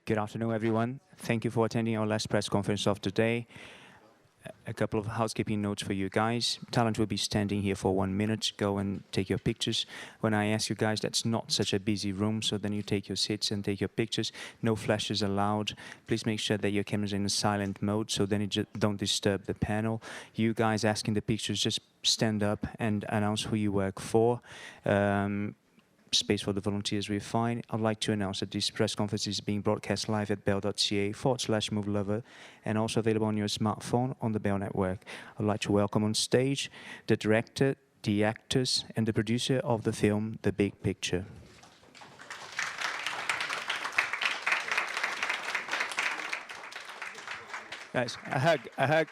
Good afternoon, everyone. Thank you for attending our last press conference of today. A couple of housekeeping notes for you guys. Talent will be standing here for 1 minute. Go and take your pictures. When I ask you guys, that's not such a busy room, so then you take your seats and take your pictures. No flashes allowed. Please make sure that your camera's in a silent mode, so then you don't disturb the panel. You guys asking the pictures, just stand up and announce who you work for. Space for the volunteers, we're fine. I'd like to announce that this press conference is being broadcast live at bell.ca/movelover and also available on your smartphone on the Bell network. I'd like to welcome on stage the director, the actors, and the producer of the film, The Big Picture. Guys, a hug, a hug.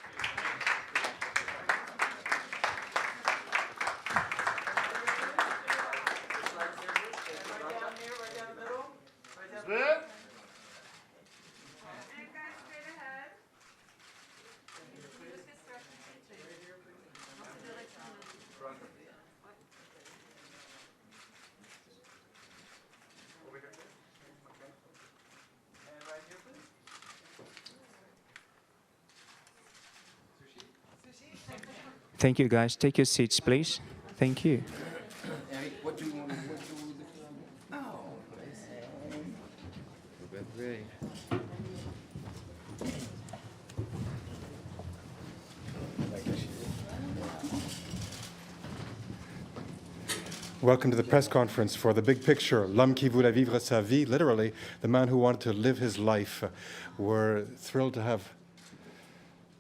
Thank you, guys. Take your seats, please. Thank you. What do you want to do? Oh, Welcome to the press conference for The Big Picture, L'homme qui voulait vivre sa vie, literally, the man who wanted to live his life. We're thrilled to have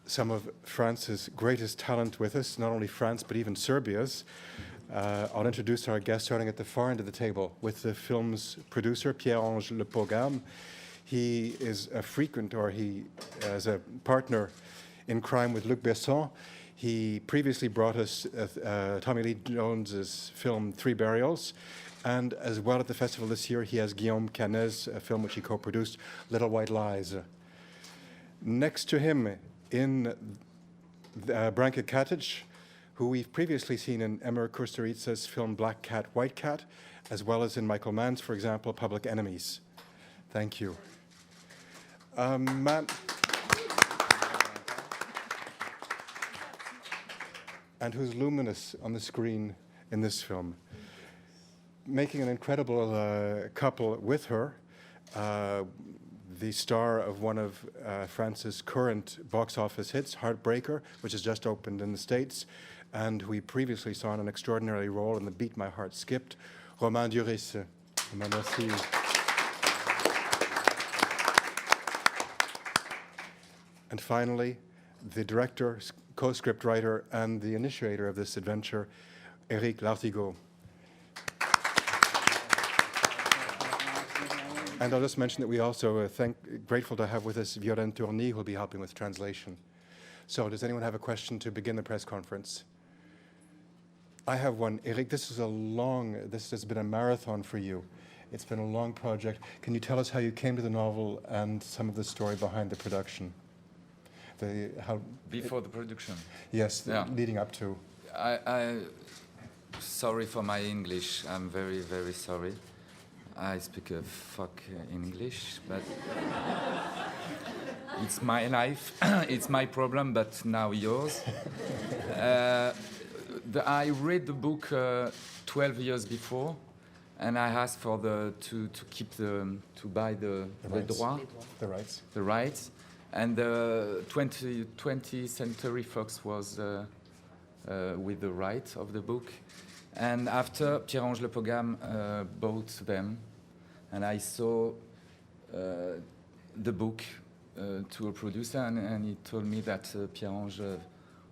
some of France's greatest talent with us, not only France, but even Serbia's. I'll introduce our guest starting at the far end of the table with the film's producer, Pierre-Ange Le Pogam. He is a frequent, or he is a partner in crime with Luc Besson. He previously brought us Tommy Lee Jones's film, Three Burials. And as well at the festival this year, he has Guillaume Canet's film which he co-produced, Little White Lies. Next to him, in Branka Katic, who we've previously seen in Emir Kusturica's film Black Cat, White Cat, as well as in Michael Mann's, for example, Public Enemies. Thank you. Matt. And who's luminous on the screen in this film. Making an incredible couple with her, the star of one of France's current box office hits, Heartbreaker, which has just opened in the States, and we previously saw in an extraordinary role in The Beat My Heart Skipped, Romain Duris. Romain, merci. And finally, the director, co-script writer, and the initiator of this adventure, Éric Lartigot. And I'll just mention that we also grateful to have with us Violaine Tourny, who will be helping with translation. So does anyone have a question to begin the press conference? I have one. Eric, this has been a marathon for you. It's been a long project. Can you tell us how you came to the novel and some of the story behind the production? Before the production? Yes, yeah. Leading up to. Sorry for my English. I'm very, very sorry. I speak a fuck in English, but It's my life. It's my problem, but now yours. I read the book 12 years before, and I asked for to buy the rights. droit, The rights. and the 20th Century Fox was with the right of the book. And after Pierre-Ange Le Pogam bought them, and I saw the book to a producer, and he told me that Pierre-Ange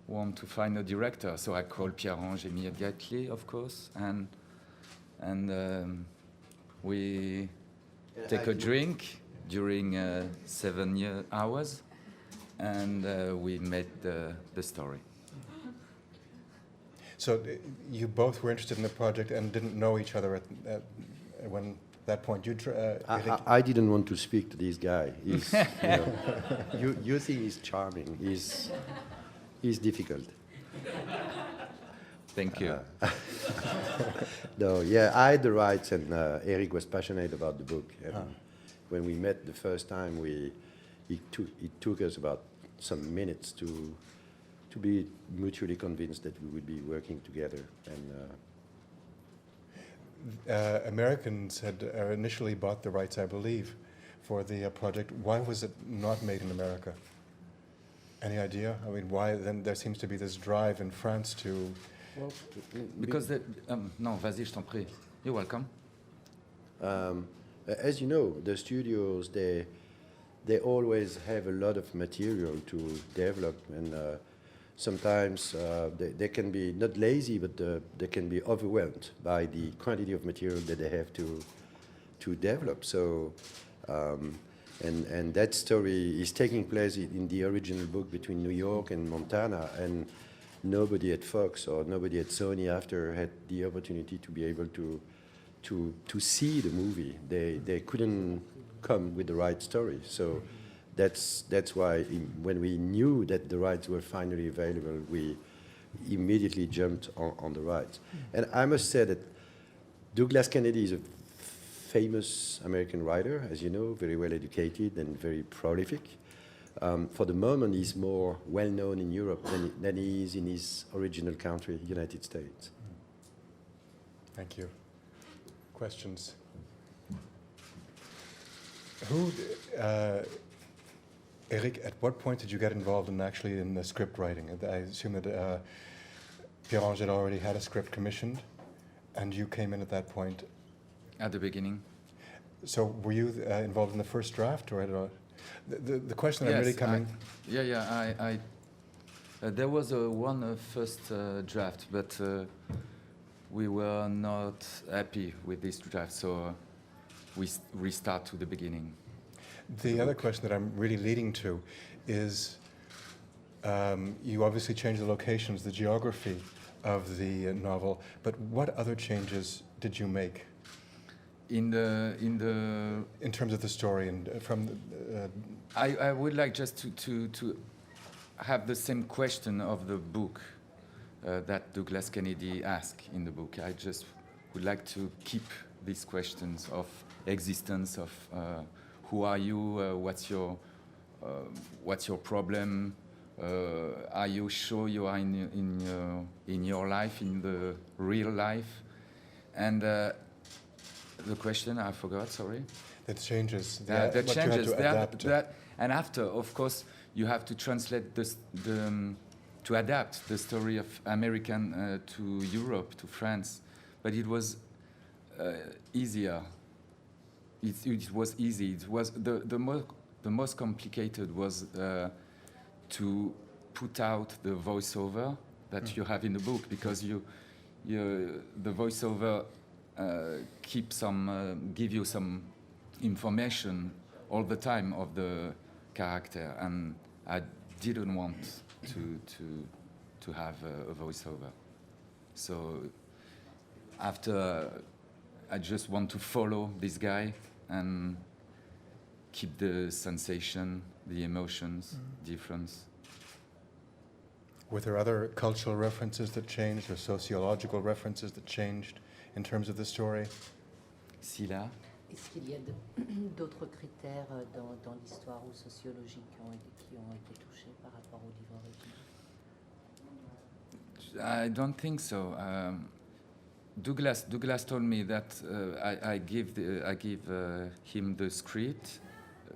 want to find a director. So I called Pierre-Ange immediately, of course, and we take a drink during 7 hours, and we made the story. So you both were interested in the project and didn't know each other at when that point. I didn't want to speak to this guy. He's, you think he's charming. He's difficult. Thank you. No, yeah, I had the rights, and Eric was passionate about the book. And when we met the first time, it took us about some minutes to be mutually convinced that we would be working together. And Americans had initially bought the rights, I believe, for the project. Why was it not made in America? Any idea? I mean, why then there seems to be this drive in France to... well, Because no, vas-y, je t'en prie. You're welcome. as you know, the studios, they always have a lot of material to develop, and sometimes they can be not lazy, but they can be overwhelmed by the quantity of material that they have to develop. So, and that story is taking place in the original book between New York and Montana, and nobody at Fox or nobody at Sony after had the opportunity to be able to see the movie. They couldn't come with the right story. So that's why when we knew that the rights were finally available, we immediately jumped on the rights. And I must say that Douglas Kennedy is a famous American writer, as you know, very well educated and very prolific. For the moment, he's more well-known in Europe than he is in his original country, United States. Thank you. Questions? Eric, at what point did you get involved in the script writing? I assume that Pierre-Ange had already had a script commissioned, and you came in at that point. At the beginning. So were you involved in the first draft, or the question Yes, I'm really coming? There was one first draft, but we were not happy with this draft, so we restart to the beginning. The other question that I'm really leading to is you obviously changed the locations, the geography of the novel, but what other changes did you make? In terms of the story and from the, I would like just to have the same question of the book that Douglas Kennedy asked in the book. I just would like to keep these questions of existence, of who are you, what's your problem, are you sure you are in your life, in the real life, and the question I forgot. Sorry. That changes. The changes. You had to adapt. And after, of course, you have to translate to adapt the story of American to Europe, to France. But it was easier. It was easy. It was the most complicated was to put out the voiceover that you have in the book, because the voiceover give you some information all the time of the character, and I didn't want to have a voiceover. So after, I just want to follow this guy and keep the sensation, the emotions, difference. Were there other cultural references that changed, or sociological references that changed in terms of the story? Scylla. Est-ce qu'il y a d'autres critères dans l'histoire ou sociologiques qui ont été touchés par rapport au livre original? I don't think so. Douglas told me that I give him the script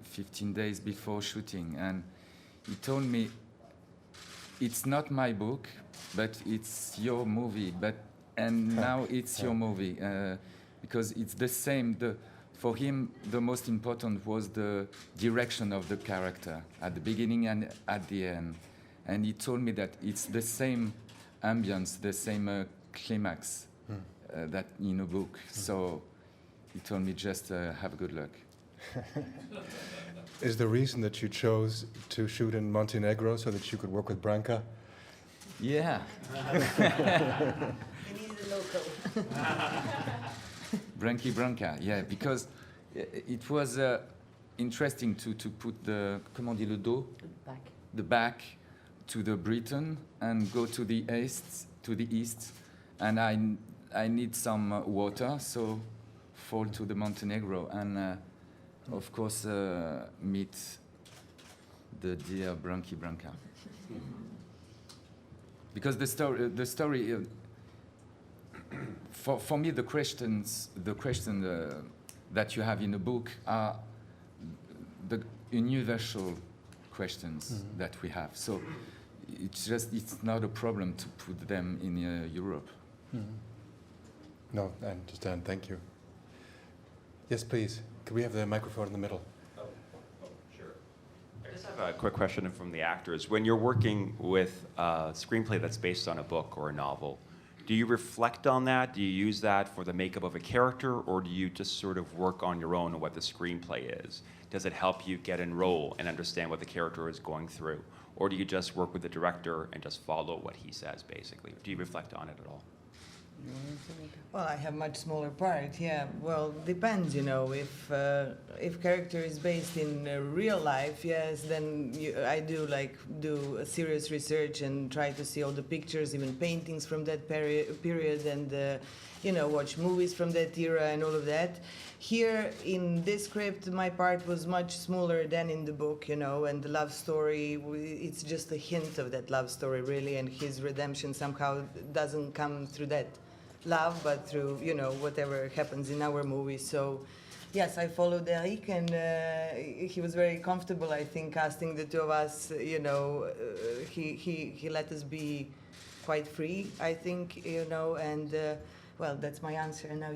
15 days before shooting, and he told me it's not my book, but it's your movie. And now it's your movie because it's the same. For him, the most important was the direction of the character at the beginning and at the end. And he told me that it's the same ambience, the same climax that in a book. So he told me just have good luck. Is the reason that you chose to shoot in Montenegro so that you could work with Branca? Yeah. He needs a local. Branca, yeah, because it was interesting to put the, comment on dit le dos? Back. The back to the Britain and go to the east, and I need some water, so fall to the Montenegro and of course meet the dear Branca. Because the story for me the question that you have in the book are the universal questions that we have. So it's not a problem to put them in Europe. No, I understand. Thank you. Yes, please. Could we have the microphone in the middle? Sure. I just have a quick question from the actors. When you're working with a screenplay that's based on a book or a novel, do you reflect on that? Do you use that for the makeup of a character, or do you just sort of work on your own on what the screenplay is? Does it help you get in role and understand what the character is going through? Or do you just work with the director and just follow what he says, basically? Do you reflect on it at all? Well, I have much smaller part. Yeah. Well, depends. You know, if character is based in real life, yes, then I do a serious research and try to see all the pictures, even paintings from that period, and watch movies from that era and all of that. Here in this script, my part was much smaller than in the book, and the love story, it's just a hint of that love story, really, and his redemption somehow doesn't come through that love, but through, whatever happens in our movie. So, yes, I followed Eric, and he was very comfortable, I think, casting the two of us. He let us be quite free, I think, and, well, that's my answer now.